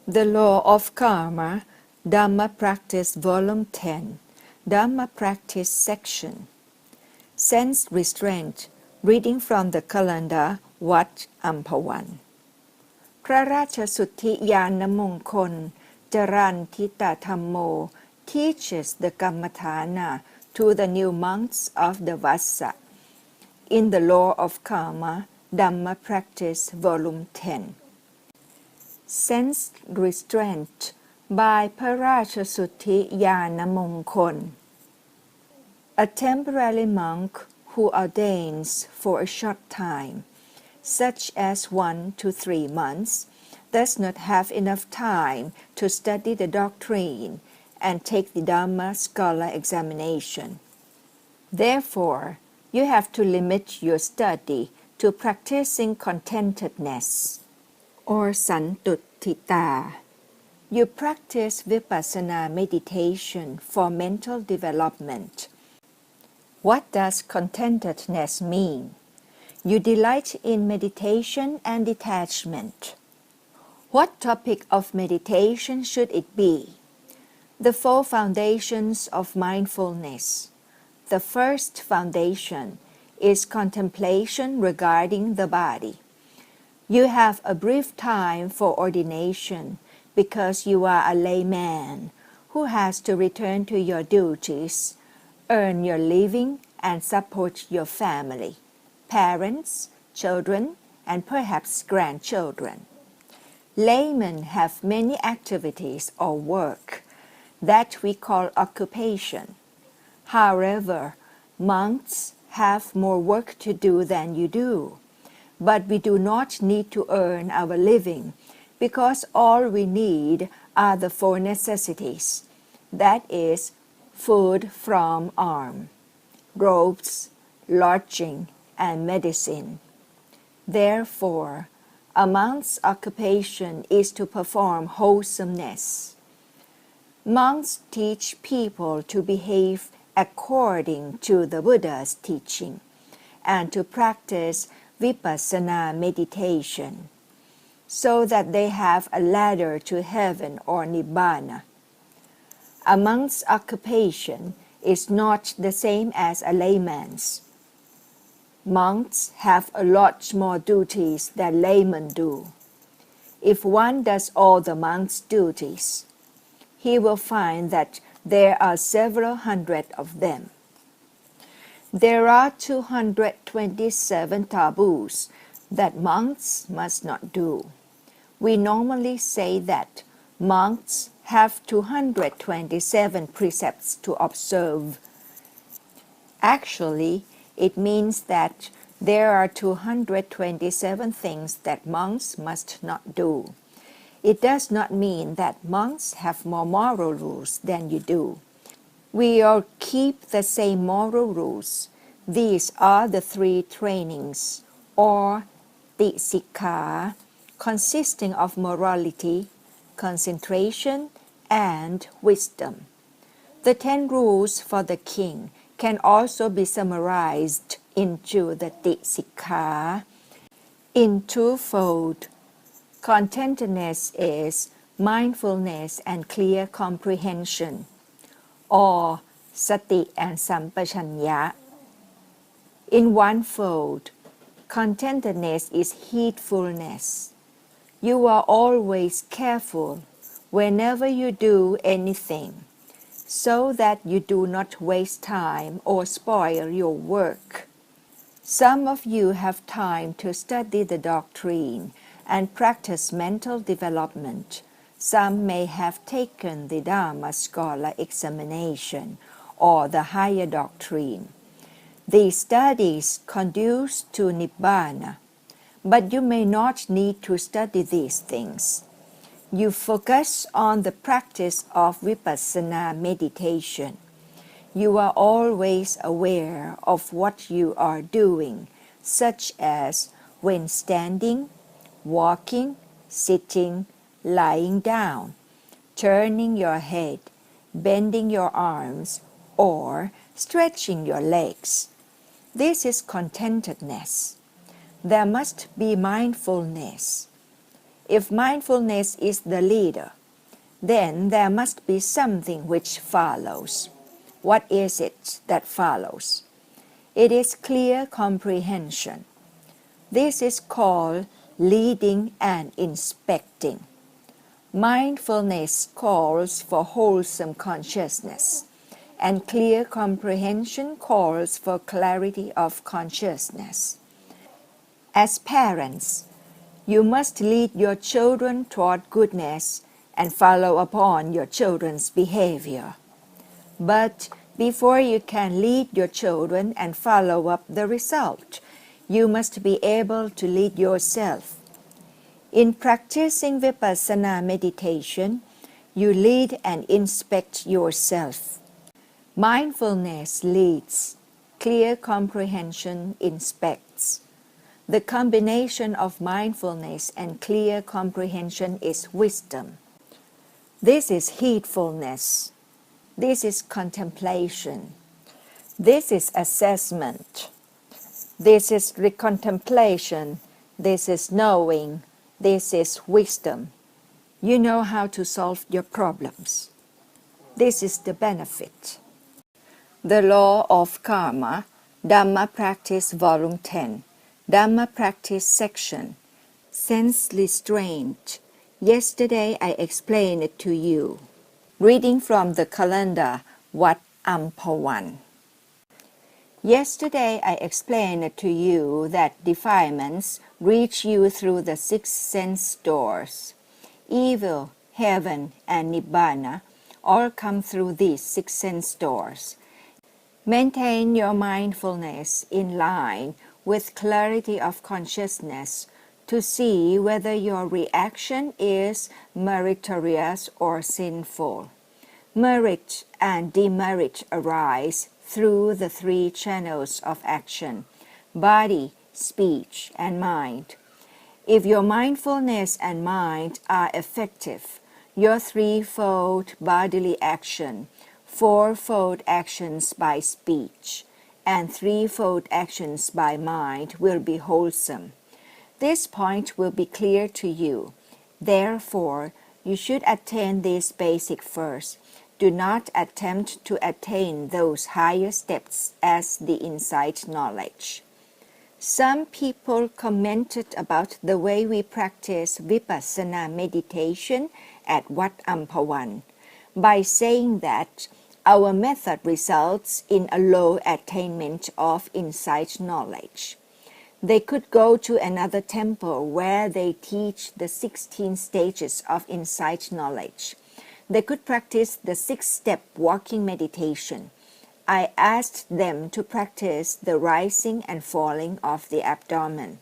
The Law of Karma, Dhamma Practice Volume 10, Dhamma Practice Section. Sense Restraint, reading from the calendar, Wat Ampawan. พระราชสุทธิญาณมงคล Jarun Ṭhitadhammo teaches the kammaṭṭhāna to the new monks of the vassa. In the Law of Karma, Dhamma Practice Volume 10. Sense Restraint by พระราชสุทธิญาณมงคล A temporary monk who ordains for a short time, such as 1 to 3 months, does not have enough time to study the doctrine and take the Dhamma scholar examination. Therefore, you have to limit your study to practicing contentedness or santuttita. You practice vipassana meditation for mental development. What does contentedness mean? You delight in meditation and detachment. What topic of meditation should it be? The 4 foundations of mindfulness. The first foundation is contemplation regarding the body. You have a brief time for ordination because you are a layman who has to return to your duties, earn your living, and support your family, parents, children, and perhaps grandchildren. Laymen have many activities or work that we call occupation. However, monks have more work to do than you do, but we do not need to earn our living because all we need are the 4 necessities, that is, food from arm, robes, lodging, and medicine. Therefore, a monk's occupation is to perform wholesomeness. Monks teach people to behave according to the Buddha's teaching and to practice vipassana meditation so that they have a ladder to heaven or nibbana. A monk's occupation is not the same as a layman's. Monks have a lot more duties than laymen do. If one does all the monk's duties, he will find that there are several hundred of them. There are 227 taboos that monks must not do. We normally say that monks have 227 precepts to observe. Actually, it means that there are 227 things that monks must not do. It does not mean that monks have more moral rules than you do. We all keep the same moral rules. These are the 3 trainings, or tisikha, consisting of morality, concentration, and wisdom. The 10 rules for the king can also be summarized into the tisikha in 2-fold. Contentedness is mindfulness and clear comprehension, or sati and sampachanya. In 1-fold, contentedness is heedfulness. You are always careful whenever you do anything, so that you do not waste time or spoil your work. Some of you have time to study the doctrine and practice mental development. Some may have taken the Dhamma scholar examination or the higher doctrine. These studies conduce to nibbana, but you may not need to study these things. You focus on the practice of vipassana meditation. You are always aware of what you are doing, such as when standing, walking, sitting, lying down, turning your head, bending your arms, or stretching your legs. This is contentedness. There must be mindfulness. If mindfulness is the leader, then there must be something which follows. What is it that follows? It is clear comprehension. This is called leading and inspecting. Mindfulness calls for wholesome consciousness, and clear comprehension calls for clarity of consciousness. As parents, you must lead your children toward goodness and follow upon your children's behavior. But before you can lead your children and follow up the result, you must be able to lead yourself. In practicing vipassana meditation, you lead and inspect yourself. Mindfulness leads, clear comprehension inspects. The combination of mindfulness and clear comprehension is wisdom. This is heedfulness. This is contemplation. This is assessment. This is recontemplation. This is knowing. This is wisdom. You know how to solve your problems. This is the benefit. The Law of Karma, Dhamma Practice Volume 10, Dhamma Practice Section, Sense Restraint. Yesterday I explained it to you. Reading from the calendar, Wat Amphawan. Yesterday I explained to you that defilements reach you through the 6 sense doors. Evil, heaven, and nibbana all come through these 6 sense doors. Maintain your mindfulness in line with clarity of consciousness to see whether your reaction is meritorious or sinful. Merit and demerit arise through the 3 channels of action: body, speech, and mind. If your mindfulness and mind are effective, your 3-fold bodily action, 4-fold actions by speech, and 3-fold actions by mind will be wholesome. This point will be clear to you. Therefore, you should attain this basic first. Do not attempt to attain those higher steps as the insight knowledge. Some people commented about the way we practice vipassana meditation at Wat Amphawan by saying that our method results in a low attainment of insight knowledge. They could go to another temple where they teach the 16 stages of insight knowledge. They could practice the 6-step walking meditation. I asked them to practice the rising and falling of the abdomen.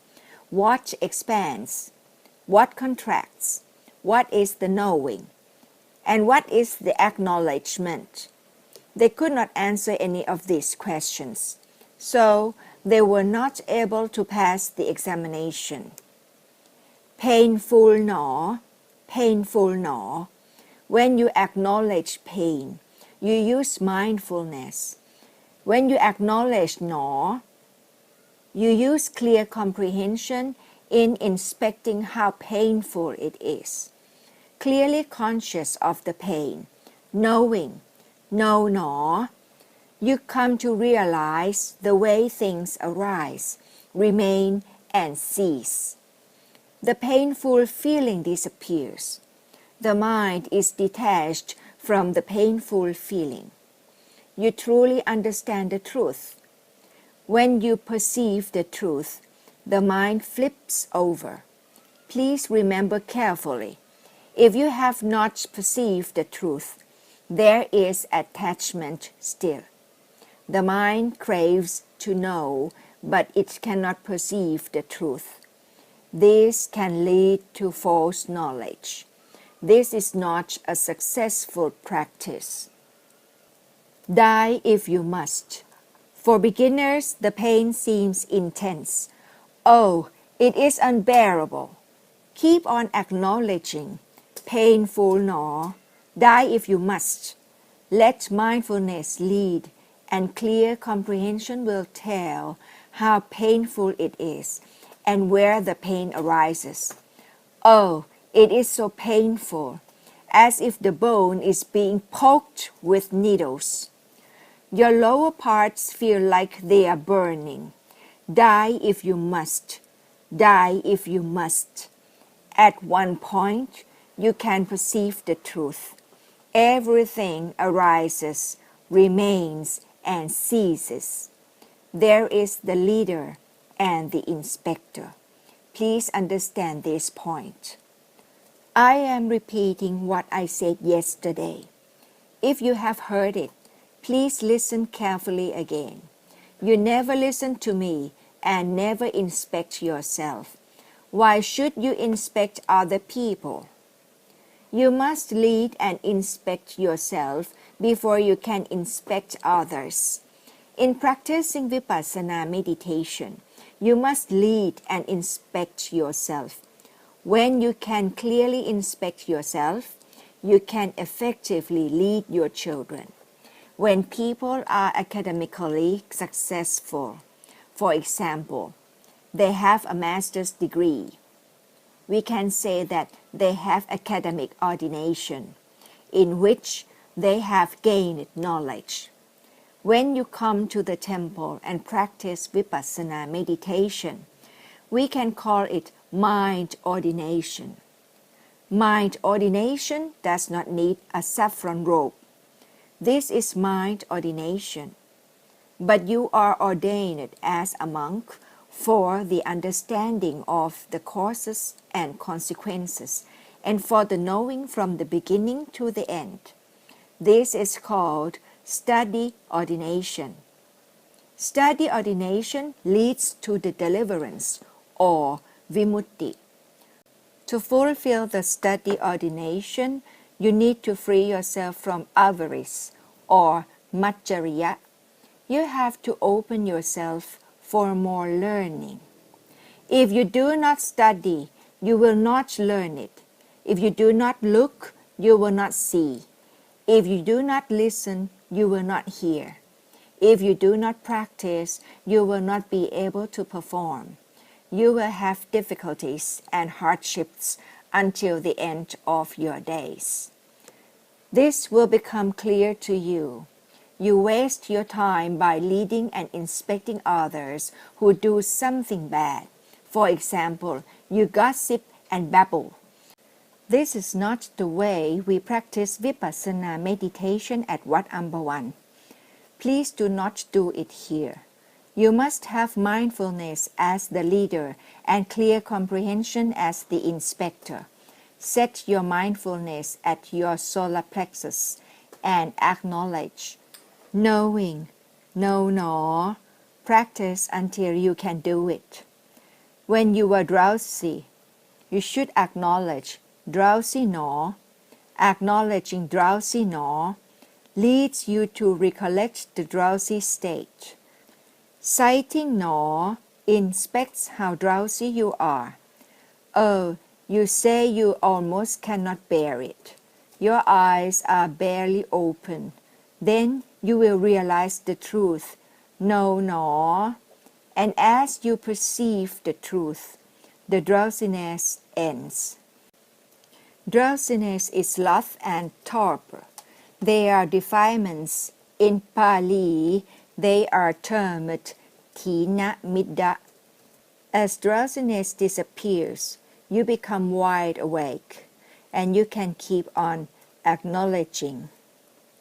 What expands? What contracts? What is the knowing? And what is the acknowledgement? They could not answer any of these questions, so they were not able to pass the examination. Painful nor, painful nor. When you acknowledge pain, you use mindfulness. When you acknowledge nor, you use clear comprehension in inspecting how painful it is. Clearly conscious of the pain, knowing, no nor, you come to realize the way things arise, remain, and cease. The painful feeling disappears. The mind is detached from the painful feeling. You truly understand the truth. When you perceive the truth, the mind flips over. Please remember carefully. If you have not perceived the truth, there is attachment still. The mind craves to know, but it cannot perceive the truth. This can lead to false knowledge. This is not a successful practice. Die if you must. For beginners, the pain seems intense. Oh, it is unbearable. Keep on acknowledging. Painful nor. Die if you must. Let mindfulness lead, and clear comprehension will tell how painful it is and where the pain arises. Oh, It is so painful, as if the bone is being poked with needles. Your lower parts feel like they are burning. Die if you must. Die if you must. At one point, you can perceive the truth. Everything arises, remains, and ceases. There is the leader and the inspector. Please understand this point. I am repeating what I said yesterday. If you have heard it, please listen carefully again. You never listen to me and never inspect yourself. Why should you inspect other people? You must lead and inspect yourself before you can inspect others. In practicing vipassana meditation, you must lead and inspect yourself. When you can clearly inspect yourself, you can effectively lead your children. When people are academically successful, for example, they have a master's degree, we can say that they have academic ordination, in which they have gained knowledge. When you come to the temple and practice vipassana meditation, we can call it mind-ordination. Mind-ordination does not need a saffron robe. This is mind-ordination. But you are ordained as a monk for the understanding of the causes and consequences, and for the knowing from the beginning to the end. This is called study-ordination. Study-ordination leads to the deliverance, or vimuti. To fulfill the study-ordination, you need to free yourself from avarice, or maccariya. You have to open yourself for more learning. If you do not study, you will not learn it. If you do not look, you will not see. If you do not listen, you will not hear. If you do not practice, you will not be able to perform. You will have difficulties and hardships until the end of your days. This will become clear to you. You waste your time by leading and inspecting others who do something bad. For example, you gossip and babble. This is not the way we practice vipassana meditation at Wat Ambawan. Please do not do it here. You must have mindfulness as the leader and clear comprehension as the inspector. Set your mindfulness at your solar plexus and acknowledge. Knowing, know nor, practice until you can do it. When you are drowsy, you should acknowledge drowsy nor. Acknowledging drowsy nor leads you to recollect the drowsy state. Sighting nor inspects how drowsy you are. Oh, you say you almost cannot bear it. Your eyes are barely open. Then you will realize the truth, no nor, and as you perceive the truth, the drowsiness ends. Drowsiness is sloth and torpor. They are defilements. In Pali, they are termed thina midda. As drowsiness disappears, you become wide awake, and you can keep on acknowledging.